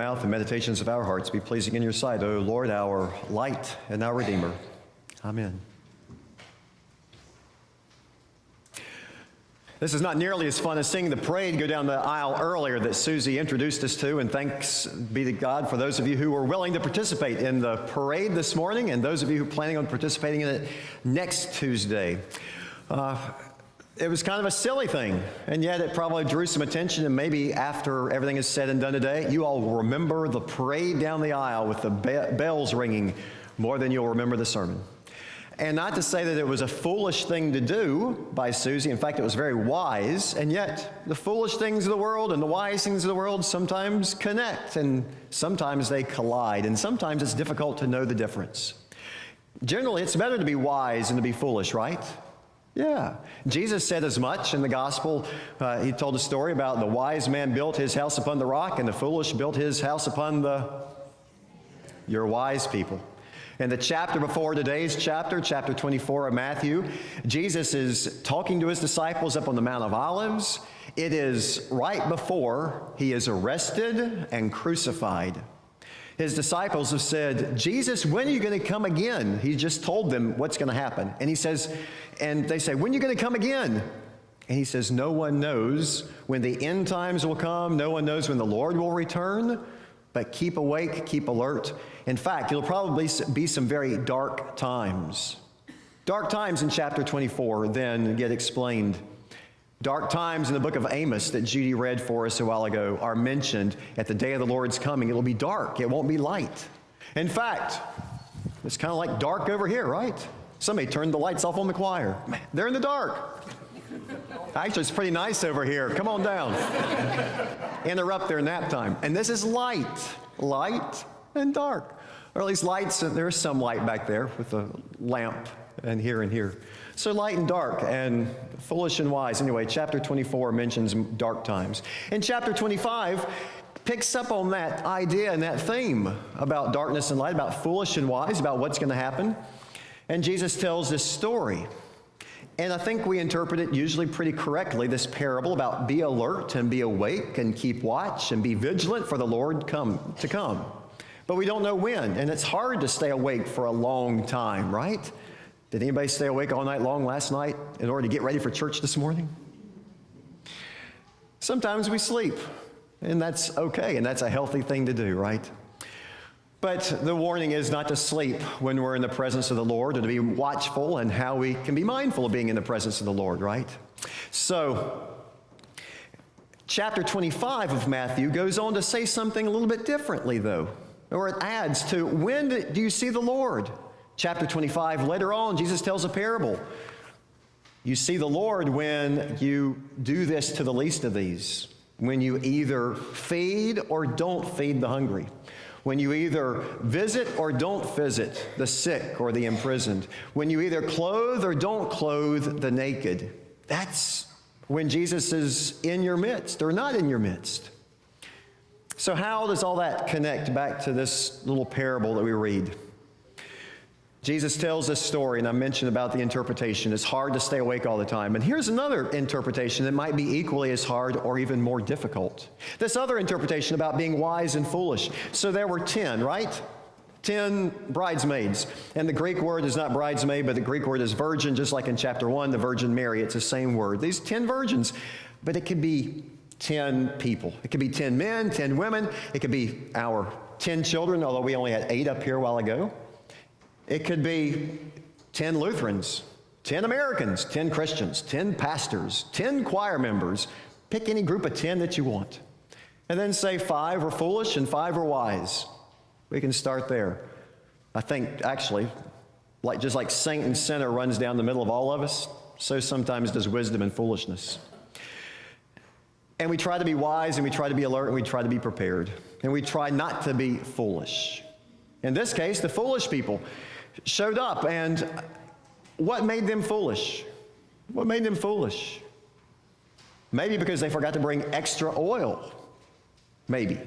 mouth and meditations of our hearts be pleasing in your sight, O Lord, our light and our Redeemer. Amen. This is not nearly as fun as seeing the parade go down the aisle earlier that Susie introduced us to, and thanks be to God for those of you who were willing to participate in the parade this morning, and those of you who are planning on participating in it next Tuesday. It was kind of a silly thing, and yet it probably drew some attention, and maybe after everything is said and done today, you all will remember the parade down the aisle with the bells ringing more than you'll remember the sermon. And not to say that it was a foolish thing to do by Susie. In fact, it was very wise. And yet, the foolish things of the world and the wise things of the world sometimes connect, and sometimes they collide, and sometimes it's difficult to know the difference. Generally, it's better to be wise than to be foolish, right? Yeah. Jesus said as much in the gospel. He told a story about the wise man built his house upon the rock, and the foolish built his house upon your wise people. In the chapter before today's chapter 24 of Matthew, Jesus is talking to his disciples up on the Mount of Olives. It is right before he is arrested and crucified. His disciples have said, Jesus, when are you going to come again? He just told them what's going to happen. And he says, and they say, when are you going to come again? And he says, no one knows when the end times will come. No one knows when the Lord will return. But keep awake, keep alert. In fact, it'll probably be some very dark times. Dark times in chapter 24 then get explained. Dark times in the book of Amos that Judy read for us a while ago are mentioned at the day of the Lord's coming. It'll be dark. It won't be light. In fact, it's kind of like dark over here, right? Somebody turned the lights off on the choir. Man, they're in the dark. Actually, it's pretty nice over here. Come on down. Interrupt their nap time. And this is light and dark. Or at least lights, there's some light back there with a lamp and here. So light and dark and foolish and wise. Anyway, chapter 24 mentions dark times. And chapter 25 picks up on that idea and that theme about darkness and light, about foolish and wise, about what's going to happen. And Jesus tells this story. And I think we interpret it usually pretty correctly, this parable about be alert and be awake and keep watch and be vigilant for the Lord to come. But we don't know when, and it's hard to stay awake for a long time, right? Did anybody stay awake all night long last night in order to get ready for church this morning? Sometimes we sleep, and that's okay, and that's a healthy thing to do, right? But the warning is not to sleep when we're in the presence of the Lord, and to be watchful and how we can be mindful of being in the presence of the Lord, right? So, chapter 25 of Matthew goes on to say something a little bit differently, though, or it adds to, when do you see the Lord? Chapter 25, later on, Jesus tells a parable. You see the Lord when you do this to the least of these, when you either feed or don't feed the hungry, when you either visit or don't visit the sick or the imprisoned, when you either clothe or don't clothe the naked. That's when Jesus is in your midst or not in your midst. So how does all that connect back to this little parable that we read? Jesus tells this story, and I mentioned about the interpretation. It's hard to stay awake all the time. And here's another interpretation that might be equally as hard or even more difficult. This other interpretation about being wise and foolish. So there were 10, right? 10 bridesmaids. And the Greek word is not bridesmaid, but the Greek word is virgin, just like in chapter 1, the Virgin Mary. It's the same word. These 10 virgins, but it could be 10 people. It could be 10 men, 10 women. It could be our 10 children, although we only had 8 up here a while ago. It could be 10 Lutherans, 10 Americans, 10 Christians, 10 pastors, 10 choir members. Pick any group of 10 that you want. And then say 5 are foolish and 5 are wise. We can start there. I think, actually, just like saint and sinner runs down the middle of all of us, so sometimes does wisdom and foolishness. And we try to be wise, and we try to be alert, and we try to be prepared. And we try not to be foolish. In this case, the foolish people showed up, and what made them foolish? What made them foolish? Maybe because they forgot to bring extra oil. Maybe.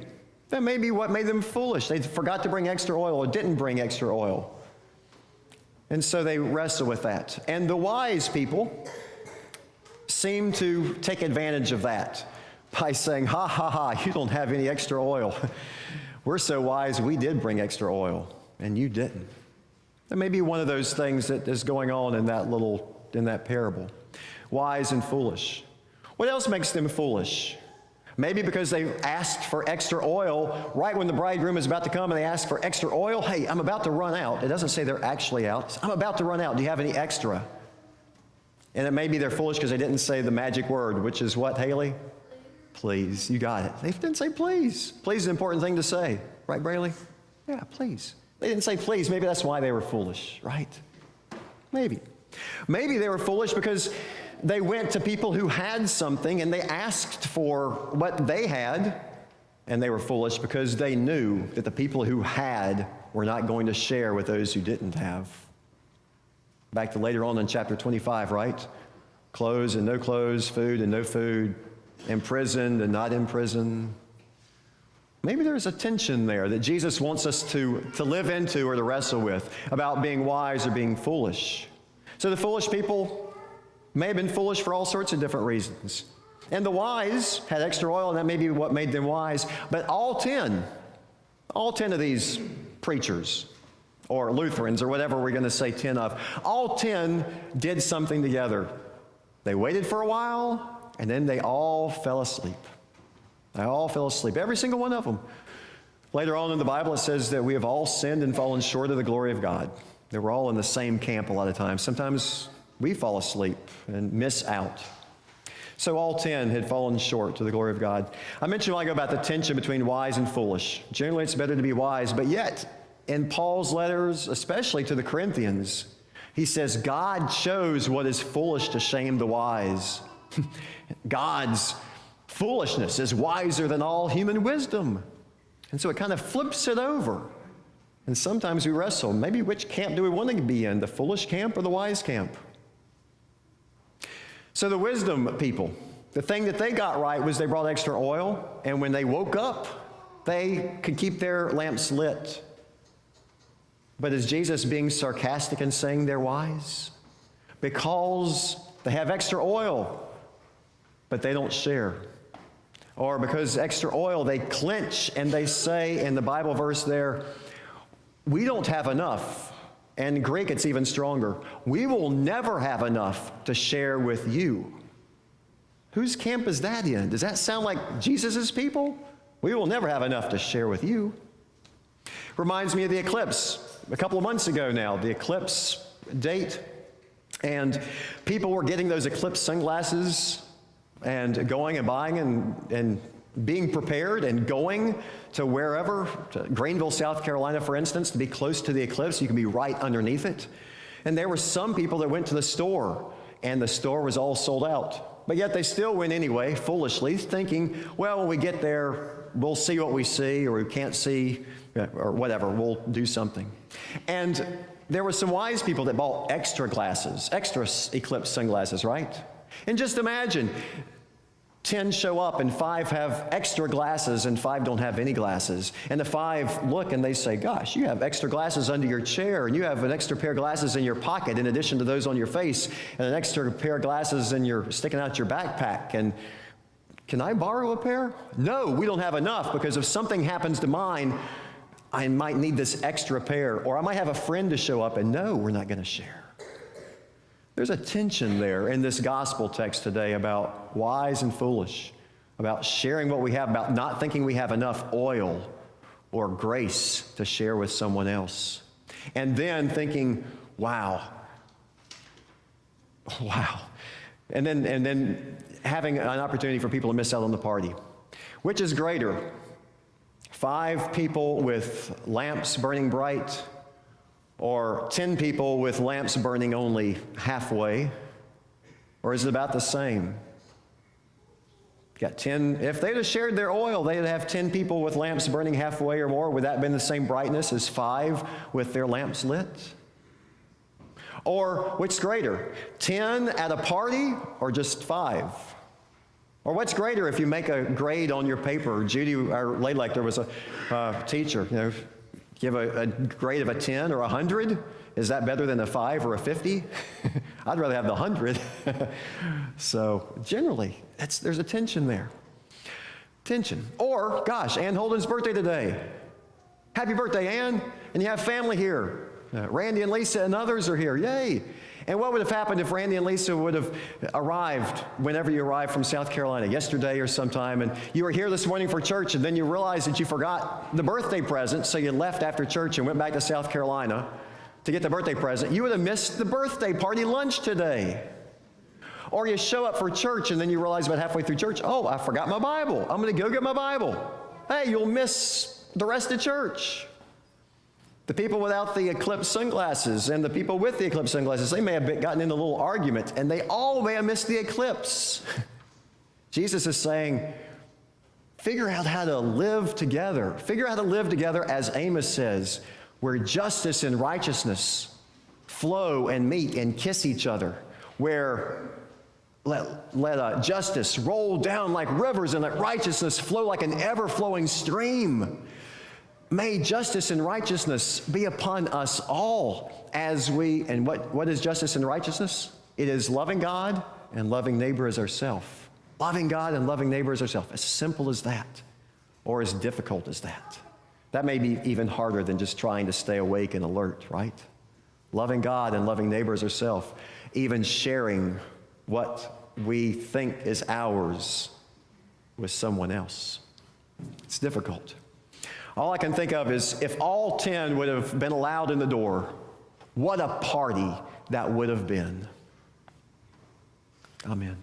That may be what made them foolish. They forgot to bring extra oil or didn't bring extra oil. And so they wrestle with that. And the wise people seem to take advantage of that. by saying, ha, ha, ha, you don't have any extra oil. We're so wise, we did bring extra oil, and you didn't. That may be one of those things that is going on in that parable. Wise and foolish. What else makes them foolish? Maybe because they asked for extra oil right when the bridegroom is about to come, and they ask for extra oil. Hey, I'm about to run out. It doesn't say they're actually out. I'm about to run out. Do you have any extra? And it may be they're foolish because they didn't say the magic word, which is what, Haley? Please. You got it. They didn't say please. Please is an important thing to say. Right, Brayley? Yeah, please. They didn't say please. Maybe that's why they were foolish, right? Maybe. Maybe they were foolish because they went to people who had something and they asked for what they had, and they were foolish because they knew that the people who had were not going to share with those who didn't have. Back to later on in chapter 25, right? Clothes and no clothes, food and no food, imprisoned and not imprisoned. Maybe there's a tension there that Jesus wants us to live into or to wrestle with about being wise or being foolish. So the foolish people may have been foolish for all sorts of different reasons. And the wise had extra oil, and that may be what made them wise. But all 10 of these preachers, or Lutherans, or whatever we're going to say 10 of, all 10 did something together. They waited for a while, and then they all fell asleep. They all fell asleep, every single one of them. Later on in the Bible, it says that we have all sinned and fallen short of the glory of God. They were all in the same camp a lot of times. Sometimes we fall asleep and miss out. So all 10 had fallen short to the glory of God. I mentioned a while ago about the tension between wise and foolish. Generally, it's better to be wise, but yet, in Paul's letters, especially to the Corinthians, he says, God chose what is foolish to shame the wise. God's foolishness is wiser than all human wisdom. And so it kind of flips it over. And sometimes we wrestle. Maybe which camp do we want to be in, the foolish camp or the wise camp? So the wisdom people, the thing that they got right was they brought extra oil, and when they woke up, they could keep their lamps lit. But is Jesus being sarcastic and saying they're wise? Because they have extra oil, but they don't share. Or because extra oil, they clench and they say in the Bible verse there, we don't have enough. And in Greek, it's even stronger. We will never have enough to share with you. Whose camp is that in? Does that sound like Jesus' people? We will never have enough to share with you. Reminds me of the eclipse. A couple of months ago now, the eclipse date. And people were getting those eclipse sunglasses and going and buying and being prepared and going to wherever, to Greenville, South Carolina, for instance, to be close to the eclipse. You can be right underneath it. And there were some people that went to the store, and the store was all sold out. But yet they still went anyway, foolishly, thinking, well, when we get there, we'll see what we see, or we can't see, or whatever, we'll do something. And there were some wise people that bought extra glasses, extra eclipse sunglasses, right? And just imagine, 10 show up and 5 have extra glasses and 5 don't have any glasses. And the 5 look and they say, gosh, you have extra glasses under your chair, and you have an extra pair of glasses in your pocket in addition to those on your face, and an extra pair of glasses sticking out your backpack. And can I borrow a pair? No, we don't have enough, because if something happens to mine, I might need this extra pair, or I might have a friend to show up, and no, we're not going to share. There's a tension there in this gospel text today about wise and foolish, about sharing what we have, about not thinking we have enough oil or grace to share with someone else. And then thinking, wow. And then having an opportunity for people to miss out on the party. Which is greater? 5 people with lamps burning bright, or 10 people with lamps burning only halfway? Or is it about the same? You got 10, if they'd have shared their oil, they'd have 10 people with lamps burning halfway or more. Would that have been the same brightness as 5 with their lamps lit? Or which's greater, 10 at a party or just 5? Or what's greater if you make a grade on your paper? Judy, our lady, like there was a teacher, give a grade of a 10 or 100? Is that better than a 5 or a 50? I'd rather have the 100. So generally, there's a tension there. Tension. Or, gosh, Ann Holden's birthday today. Happy birthday, Ann. And you have family here. Randy and Lisa and others are here. Yay. And what would have happened if Randy and Lisa would have arrived whenever you arrived from South Carolina, yesterday or sometime, and you were here this morning for church, and then you realized that you forgot the birthday present, so you left after church and went back to South Carolina to get the birthday present. You would have missed the birthday party lunch today. Or you show up for church, and then you realize about halfway through church, oh, I forgot my Bible. I'm going to go get my Bible. Hey, you'll miss the rest of church. The people without the eclipse sunglasses and the people with the eclipse sunglasses, they may have gotten in a little argument, and they all may have missed the eclipse. Jesus is saying, figure out how to live together. Figure out how to live together, as Amos says, where justice and righteousness flow and meet and kiss each other, where let justice roll down like rivers and let righteousness flow like an ever-flowing stream. May justice and righteousness be upon us all as we, and what is justice and righteousness? It is loving God and loving neighbor as ourselves. Loving God and loving neighbor as ourselves. As simple as that, or as difficult as that. That may be even harder than just trying to stay awake and alert, right? Loving God and loving neighbor as ourselves. Even sharing what we think is ours with someone else. It's difficult. All I can think of is if all 10 would have been allowed in the door, what a party that would have been. Amen.